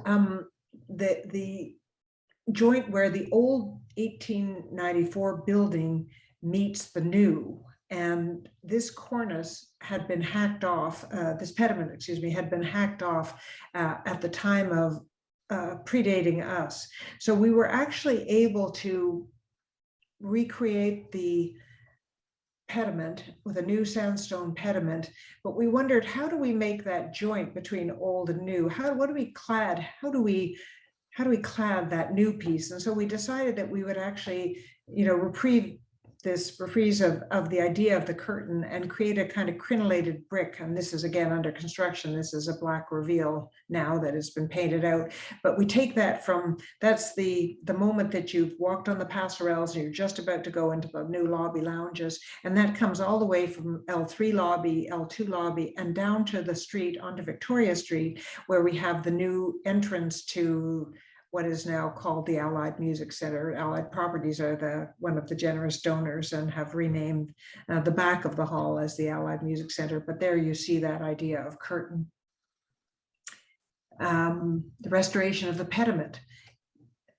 the joint where the old 1894 building meets the new, and this cornice had been hacked off, this pediment, had been hacked off at the time of predating us. So we were actually able to recreate the pediment with a new sandstone pediment, but we wondered, how do we make that joint between old and new? How do we clad that new piece? And so we decided that we would actually, reprise of the idea of the curtain and create a kind of crenellated brick. And this is again under construction. This is a black reveal now that has been painted out. But we take that from, that's the moment that you've walked on the passerelles and you're just about to go into the new lobby lounges. And that comes all the way from L3 lobby, L2 lobby, and down to the street, onto Victoria Street, where we have the new entrance to what is now called the Allied Music Center. Allied Properties are one of the generous donors and have renamed the back of the hall as the Allied Music Center. But there you see that idea of curtain. The restoration of the pediment.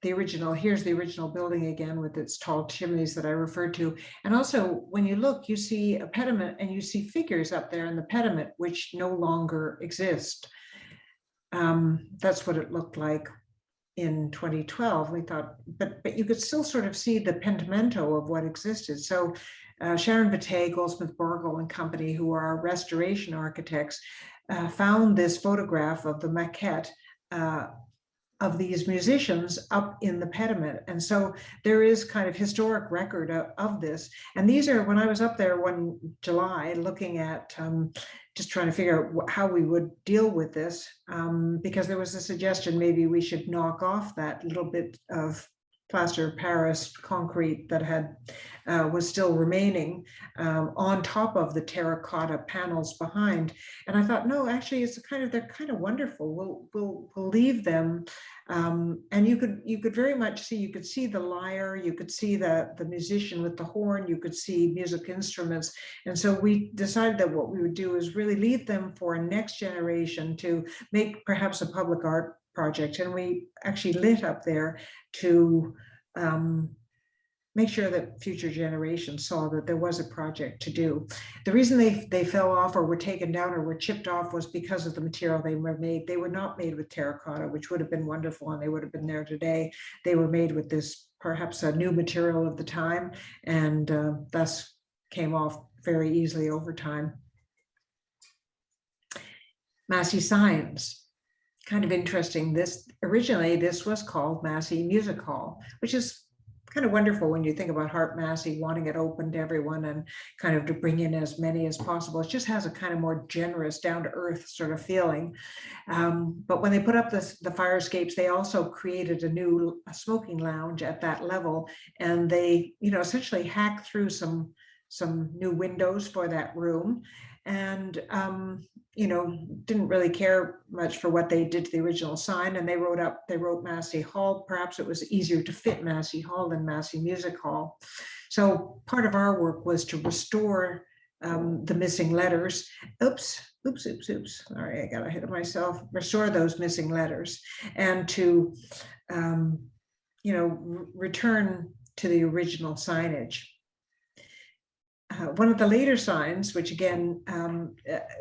here's the original building again with its tall chimneys that I referred to. And also when you look, you see a pediment and you see figures up there in the pediment, which no longer exist. That's what it looked like in 2012. We thought, but you could still sort of see the pentimento of what existed. So Sharon Bate, Goldsmith Borgle and Company, who are our restoration architects, found this photograph of the maquette of these musicians up in the pediment. And so there is kind of historic record of this. And these are, when I was up there one July looking at just trying to figure out how we would deal with this, because there was a suggestion maybe we should knock off that little bit of plaster of Paris concrete that had was still remaining on top of the terracotta panels behind. And I thought, no, actually, it's they're kind of wonderful. We'll leave them, and you could very much see. You could see the lyre. You could see the musician with the horn. You could see music instruments. And so we decided that what we would do is really leave them for a next generation to make perhaps a public art project. And we actually lit up there to make sure that future generations saw that there was a project to do. The reason they fell off or were taken down or were chipped off was because of the material they were made. They were not made with terracotta, which would have been wonderful and they would have been there today. They were made with this perhaps a new material of the time, and thus came off very easily over time. Massey signs. Kind of interesting. Originally this was called Massey Music Hall, which is kind of wonderful when you think about Hart Massey wanting it open to everyone and kind of to bring in as many as possible. It just has a kind of more generous, down to earth sort of feeling. But when they put up the fire escapes, they also created a new smoking lounge at that level, and they, essentially hacked through some new windows for that room, and didn't really care much for what they did to the original sign. And they wrote Massey Hall. Perhaps it was easier to fit Massey Hall than Massey Music Hall. So part of our work was to restore the missing letters. Oops. Sorry, I got ahead of myself. Restore those missing letters and to, return to the original signage. One of the later signs, which again,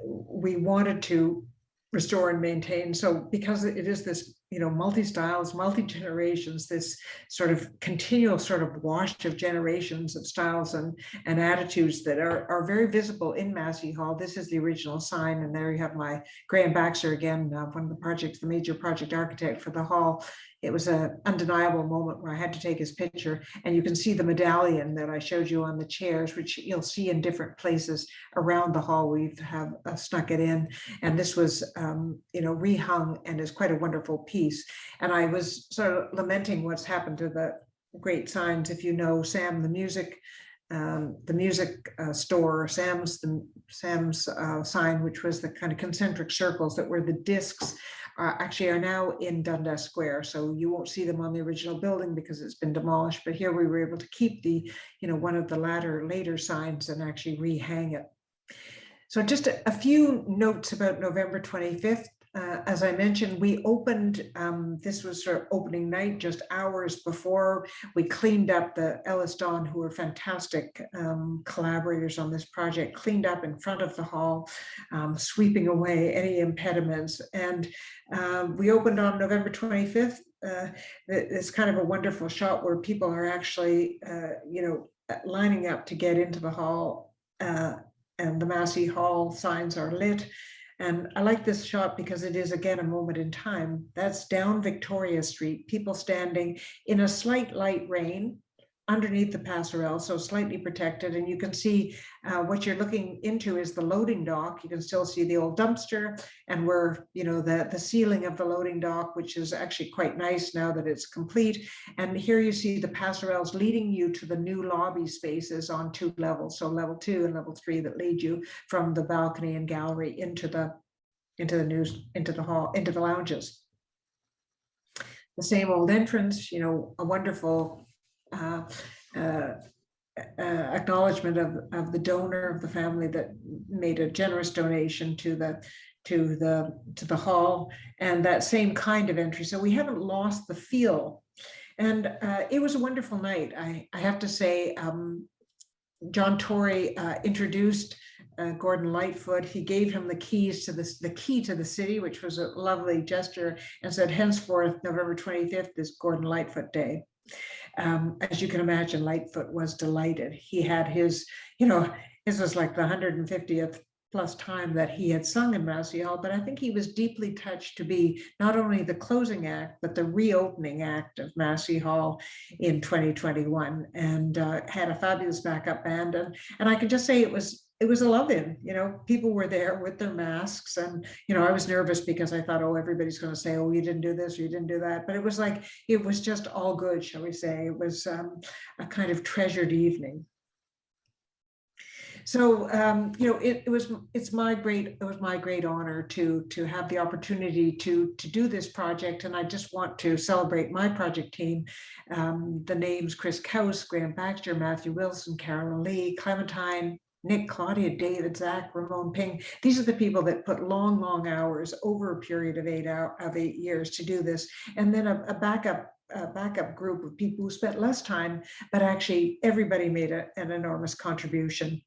we wanted to restore and maintain. So because it is this, multi-styles, multi-generations, this sort of continual sort of wash of generations of styles and attitudes that are very visible in Massey Hall. This is the original sign. And there you have my Graham Baxter again, one of the major project architect for the hall. It was an undeniable moment where I had to take his picture, and you can see the medallion that I showed you on the chairs, which you'll see in different places around the hall. We have snuck it in, and this was, rehung, and is quite a wonderful piece. And I was sort of lamenting what's happened to the great signs. If you know Sam, the music store, Sam's sign, which was the kind of concentric circles that were the discs, actually are now in Dundas Square. So you won't see them on the original building because it's been demolished. But here we were able to keep the, one of the later signs and actually rehang it. So just a few notes about November 25th. As I mentioned, we opened, this was sort of opening night, just hours before. We cleaned up the Ellis Dawn, who were fantastic collaborators on this project, cleaned up in front of the hall, sweeping away any impediments. And we opened on November 25th. It's kind of a wonderful shot where people are actually, lining up to get into the hall, and the Massey Hall signs are lit. And I like this shot because it is, again, a moment in time. That's down Victoria Street, people standing in a slight light rain underneath the passerelle, so slightly protected. And you can see what you're looking into is the loading dock. You can still see the old dumpster, and we're, the ceiling of the loading dock, which is actually quite nice now that it's complete. And here you see the passerelles leading you to the new lobby spaces on 2 levels. So level 2 and level 3 that lead you from the balcony and gallery into the hall, into the lounges. The same old entrance, a wonderful acknowledgement of the donor of the family that made a generous donation to the hall, and that same kind of entry. So we haven't lost the feel. And it was a wonderful night. I have to say, John Tory introduced Gordon Lightfoot. He gave him the key to the city, which was a lovely gesture, and said, henceforth, November 25th is Gordon Lightfoot Day. As you can imagine, Lightfoot was delighted. He had his, this was like the 150th plus time that he had sung in Massey Hall, but I think he was deeply touched to be not only the closing act, but the reopening act of Massey Hall in 2021, and had a fabulous backup band. And I can just say it was a love-in. People were there with their masks, and I was nervous because I thought, oh, everybody's going to say, oh, you didn't do this or you didn't do that. But it was like, it was just all good, shall we say. It was a kind of treasured evening. So it was my great honor to have the opportunity to do this project, and I just want to celebrate my project team. The names: Chris Kaus, Graham Baxter, Matthew Wilson, Carol Lee, Clementine, Nick, Claudia, David, Zach, Ramon Ping. These are the people that put long hours over a period of 8 years to do this, and then a backup group of people who spent less time, but actually everybody made an enormous contribution.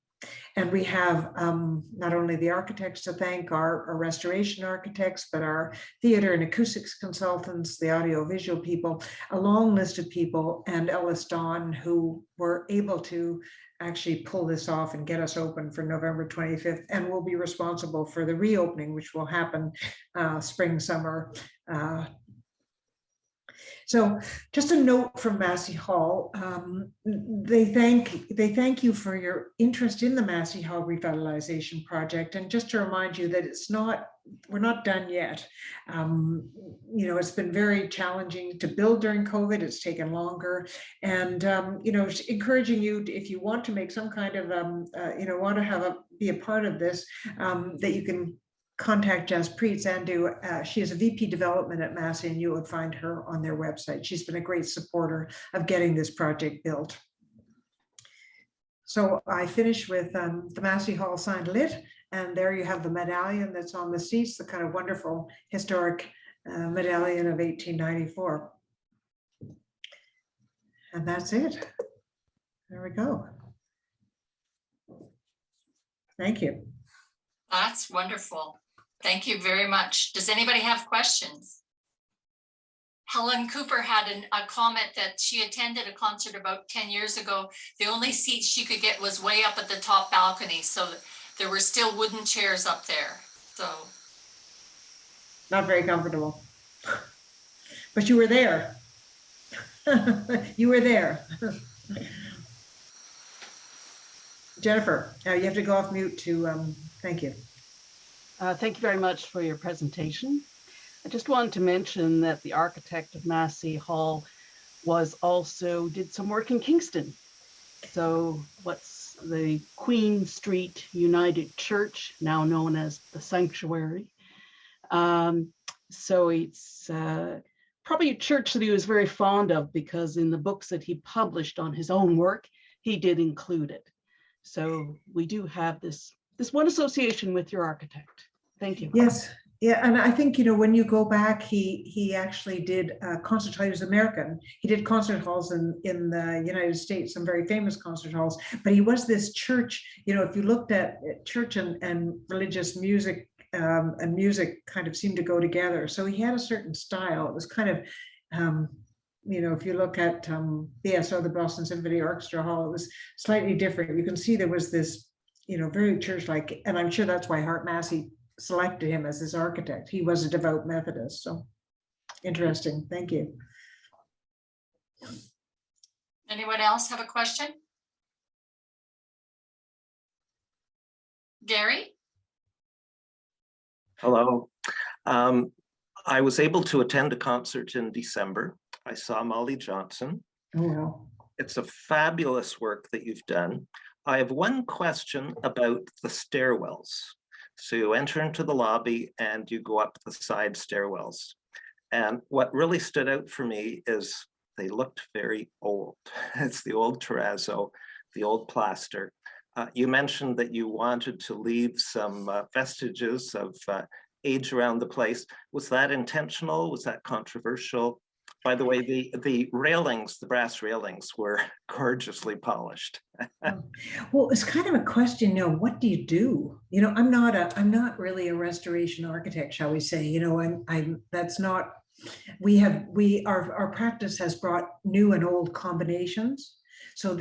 And we have not only the architects to thank, our restoration architects, but our theater and acoustics consultants, the audiovisual people, a long list of people, and Ellis Dawn, who were able to actually pull this off and get us open for November 25th, and will be responsible for the reopening, which will happen spring, summer. So just a note from Massey Hall, they thank you for your interest in the Massey Hall revitalization project. And just to remind you that we're not done yet. It's been very challenging to build during COVID. It's taken longer, and encouraging you to, if you want to make some kind of want to be a part of this, that you can contact Jaspreet Zandu. She is a VP development at Massey, and you would find her on their website. She's been a great supporter of getting this project built. So I finish with the Massey Hall sign lit, and there you have the medallion that's on the seats, the kind of wonderful historic medallion of 1894. And that's it. There we go. Thank you. That's wonderful. Thank you very much. Does anybody have questions? Helen Cooper had a comment that she attended a concert about 10 years ago. The only seat she could get was way up at the top balcony. So there were still wooden chairs up there. So. Not very comfortable. But you were there. You were there. Jennifer, you have to go off mute to, thank you. Thank you very much for your presentation. I just wanted to mention that the architect of Massey Hall did some work in Kingston. So what's the Queen Street United Church, now known as the Sanctuary. So it's probably a church that he was very fond of, because in the books that he published on his own work, he did include it. So we do have this one association with your architect. Thank you. Yes. Yeah, and I think, when you go back, he actually did concert halls. He was American. He did concert halls in the United States, some very famous concert halls. But he was this church, if you looked at church and religious music, and music kind of seemed to go together. So he had a certain style. It was kind of, if you look at BSO, the Boston Symphony Orchestra Hall, it was slightly different. You can see there was this, very church-like, and I'm sure that's why Hart Massey selected him as his architect. He was a devout Methodist. So interesting. Thank you. Anyone else have a question? Gary? Hello. I was able to attend a concert in December. I saw Molly Johnson. Oh, wow. It's a fabulous work that you've done. I have one question about the stairwells. So you enter into the lobby and you go up the side stairwells. And what really stood out for me is they looked very old. It's the old terrazzo, the old plaster. You mentioned that you wanted to leave some vestiges of age around the place. Was that intentional? Was that controversial? By the way, the railings, the brass railings were gorgeously polished. Well, it's kind of a question, what do you do? I'm not really a restoration architect, shall we say, that's not, our practice has brought new and old combinations. So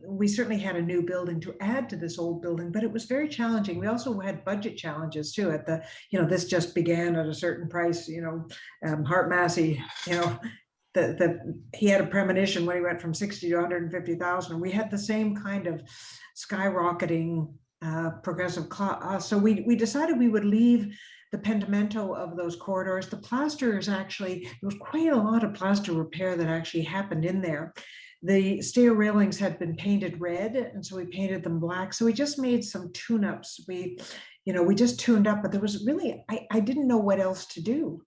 we certainly had a new building to add to this old building, but it was very challenging. We also had budget challenges too this just began at a certain price, Hart Massey, he had a premonition when he went from 60 to 150,000. And we had the same kind of skyrocketing progressive cost. So we decided we would leave the pentimento of those corridors. The plaster is actually, there was quite a lot of plaster repair that actually happened in there. The stair railings had been painted red, and so we painted them black. So we just made some tune-ups. We just tuned up, but there was really, I didn't know what else to do,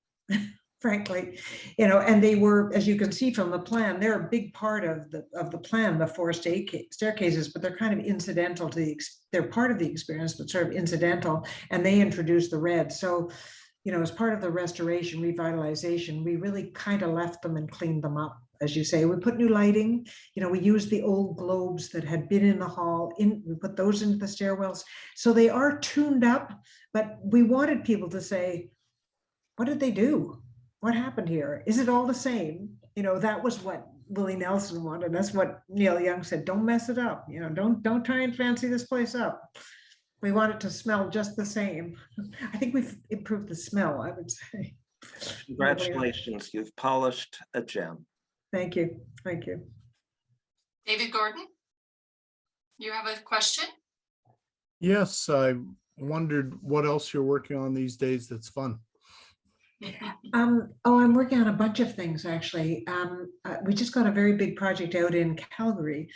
frankly, and they were, as you can see from the plan, they're a big part of the plan, the 4 staircases, but they're kind of incidental to they're part of the experience, but sort of incidental, and they introduced the red. So, as part of the restoration, revitalization, we really kind of left them and cleaned them up. As you say, we put new lighting, we used the old globes that had been in the hall, we put those into the stairwells. So they are tuned up, but we wanted people to say, what did they do? What happened here? Is it all the same? That was what Willie Nelson wanted. That's what Neil Young said, don't mess it up. Don't try and fancy this place up. We want it to smell just the same. I think we've improved the smell, I would say. Congratulations, you've polished a gem. Thank you. Thank you. David Gordon, you have a question? Yes, I wondered what else you're working on these days that's fun. I'm working on a bunch of things, actually. We just got a very big project out in Calgary,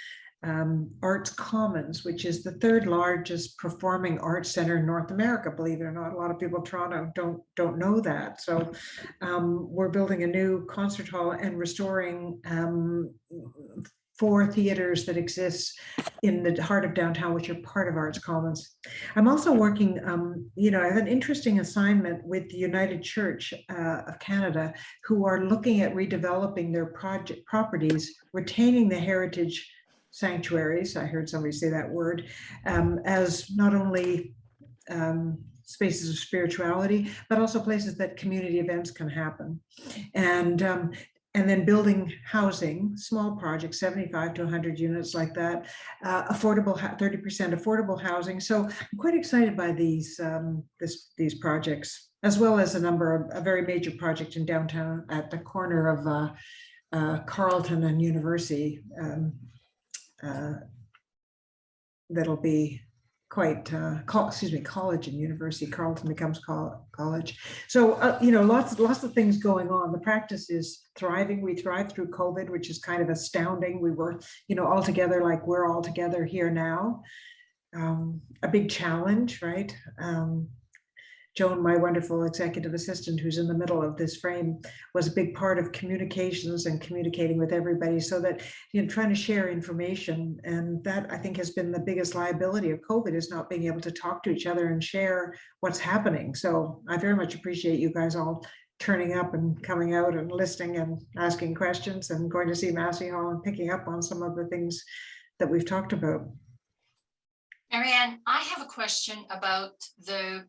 Arts Commons, which is the 3rd largest performing arts center in North America. Believe it or not, a lot of people in Toronto don't know that. So we're building a new concert hall and restoring 4 theaters that exist in the heart of downtown, which are part of Arts Commons. I'm also working, I have an interesting assignment with the United Church of Canada, who are looking at redeveloping their properties, retaining the heritage sanctuaries, I heard somebody say that word, as not only spaces of spirituality, but also places that community events can happen. And then building housing, small projects, 75 to 100 units like that, affordable, 30% affordable housing. So I'm quite excited by these projects, as well as a very major project in downtown at the corner of Carleton and University. That'll be quite, college and university. Carleton becomes college. So, lots of things going on. The practice is thriving. We thrived through COVID, which is kind of astounding. We were, all together like we're all together here now. A big challenge, right? Joan, my wonderful executive assistant, who's in the middle of this frame, was a big part of communications and communicating with everybody, so that, trying to share information. And that, I think, has been the biggest liability of COVID, is not being able to talk to each other and share what's happening. So I very much appreciate you guys all turning up and coming out and listening and asking questions and going to see Massey Hall and picking up on some of the things that we've talked about. Marianne, I have a question about the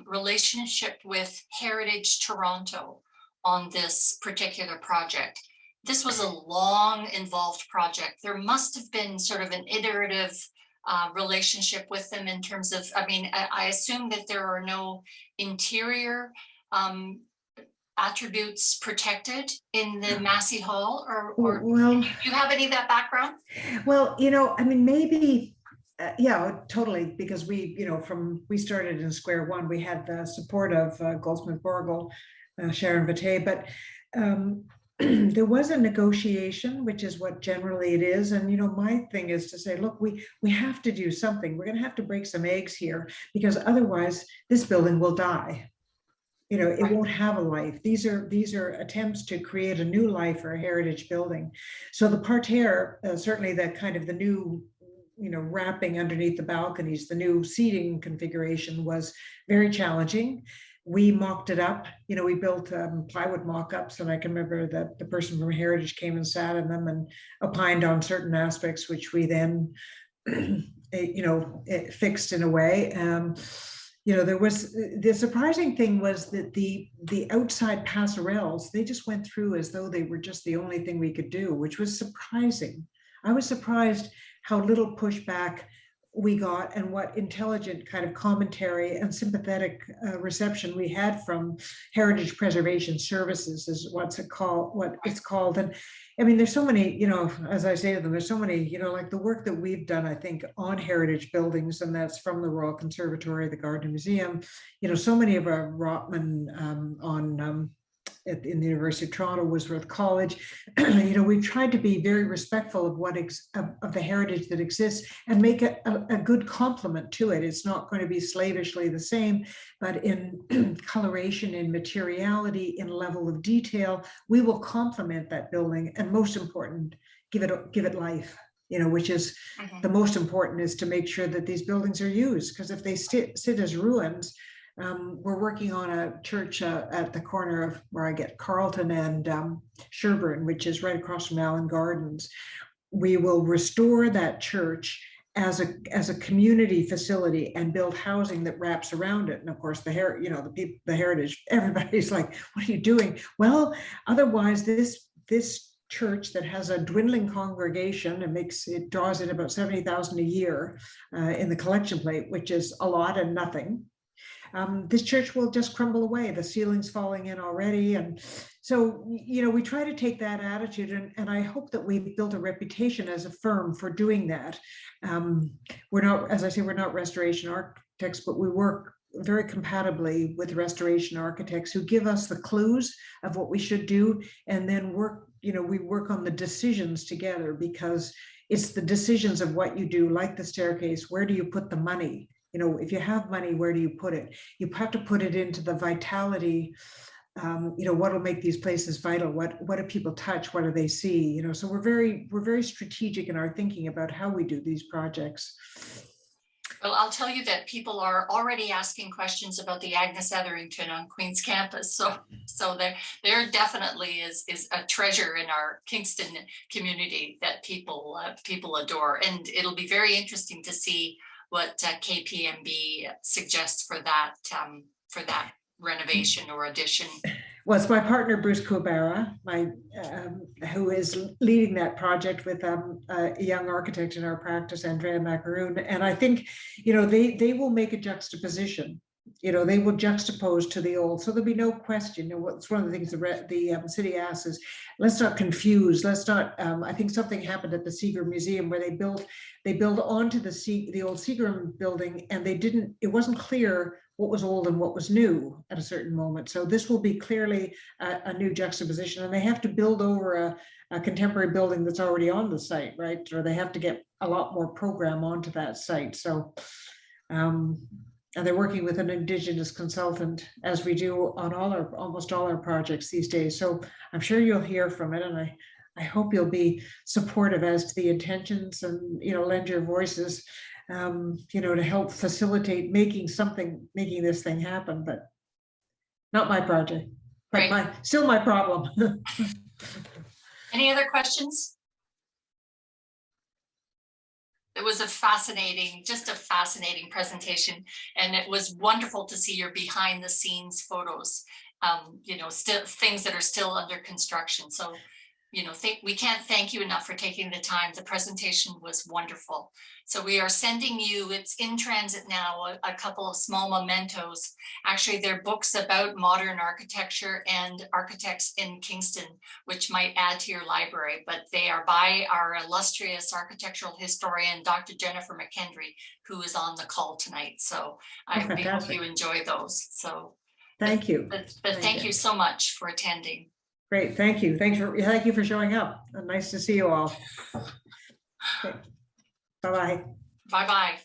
relationship with Heritage Toronto on this particular project. This was a long involved project. There must have been sort of an iterative relationship with them in terms of, I assume that there are no interior attributes protected in the Massey Hall, or well, do you have any of that background? Well, maybe. Yeah, totally. Because we started in square one. We had the support of Goldsmith Borgle, Sharon Vitae, but there was a negotiation, which is what generally it is. And my thing is to say, look, we have to do something. We're going to have to break some eggs here, because otherwise this building will die. It won't have a life. These are attempts to create a new life for a heritage building. So the parterre, certainly the kind of the new, wrapping underneath the balconies, the new seating configuration was very challenging. we mocked it up. We built plywood mock-ups, and I can remember that the person from Heritage came and sat in them and opined on certain aspects, which we then, fixed in a way. There was the surprising thing was that the outside passerelles, they just went through as though they were just the only thing we could do, which was surprising. I was surprised how little pushback we got and what intelligent kind of commentary and sympathetic reception we had from Heritage Preservation Services is what it's called. And I mean, there's so many, as I say to them, there's so many, like the work that we've done, I think, on heritage buildings, and that's from the Royal Conservatory, the Gardner Museum, so many of our Rotman in the University of Toronto, Wordsworth College, we've tried to be very respectful of of the heritage that exists and make a good complement to it. It's not going to be slavishly the same, but in coloration, in materiality, in level of detail, we will complement that building, and most important, give it life. Which is the most important, is to make sure that these buildings are used, because if they sit as ruins. We're working on a church at the corner of where I get Carlton and Sherburne, which is right across from Allen Gardens. We will restore that church as a community facility and build housing that wraps around it. And of course, the heritage, everybody's like, "What are you doing?" Well, otherwise, this church that has a dwindling congregation and it draws in about 70,000 a year in the collection plate, which is a lot and nothing. This church will just crumble away. The ceiling's falling in already. And so, we try to take that attitude, and I hope that we've built a reputation as a firm for doing that. We're not, as I say, we're not restoration architects, but we work very compatibly with restoration architects who give us the clues of what we should do, and then we work on the decisions together, because it's the decisions of what you do, like the staircase. Where do you put the money? If you have money, where do you put it? You have to put it into the vitality. What will make these places vital? What do people touch? What do they see? So we're very strategic in our thinking about how we do these projects. Well, I'll tell you that people are already asking questions about the Agnes Etherington on Queen's Campus. So there definitely is a treasure in our Kingston community that people adore, and it'll be very interesting to see what KPMB suggests for that renovation or addition. Well, it's my partner, Bruce Kubera, who is leading that project with a young architect in our practice, Andrea Macaroon. And I think, they will make a juxtaposition. They will juxtapose to the old. So there'll be no question. What's one of the things the city asks is, let's not confuse. Let's not. I think something happened at the Seagram Museum where they built onto the old Seagram building, and it wasn't clear what was old and what was new at a certain moment. So this will be clearly a new juxtaposition, and they have to build over a contemporary building that's already on the site, right? Or they have to get a lot more program onto that site. So. And they're working with an Indigenous consultant, as we do on almost all our projects these days. So I'm sure you'll hear from it, and I hope you'll be supportive as to the intentions, and lend your voices, to help facilitate making this thing happen. But not my project, but right. Still my problem. Any other questions? It was a fascinating presentation, and it was wonderful to see your behind the scenes photos, still things that are still under construction. So, we can't thank you enough for taking the time. The presentation was wonderful. So we are sending you, it's in transit now, a couple of small mementos. Actually, they're books about modern architecture and architects in Kingston, which might add to your library, but they are by our illustrious architectural historian, Dr. Jennifer McKendry, who is on the call tonight. So we hope you enjoy those. So thank you. But thank you so much for attending. Great, thank you. Thank you for showing up. Nice to see you all. Okay. Bye-bye. Bye-bye.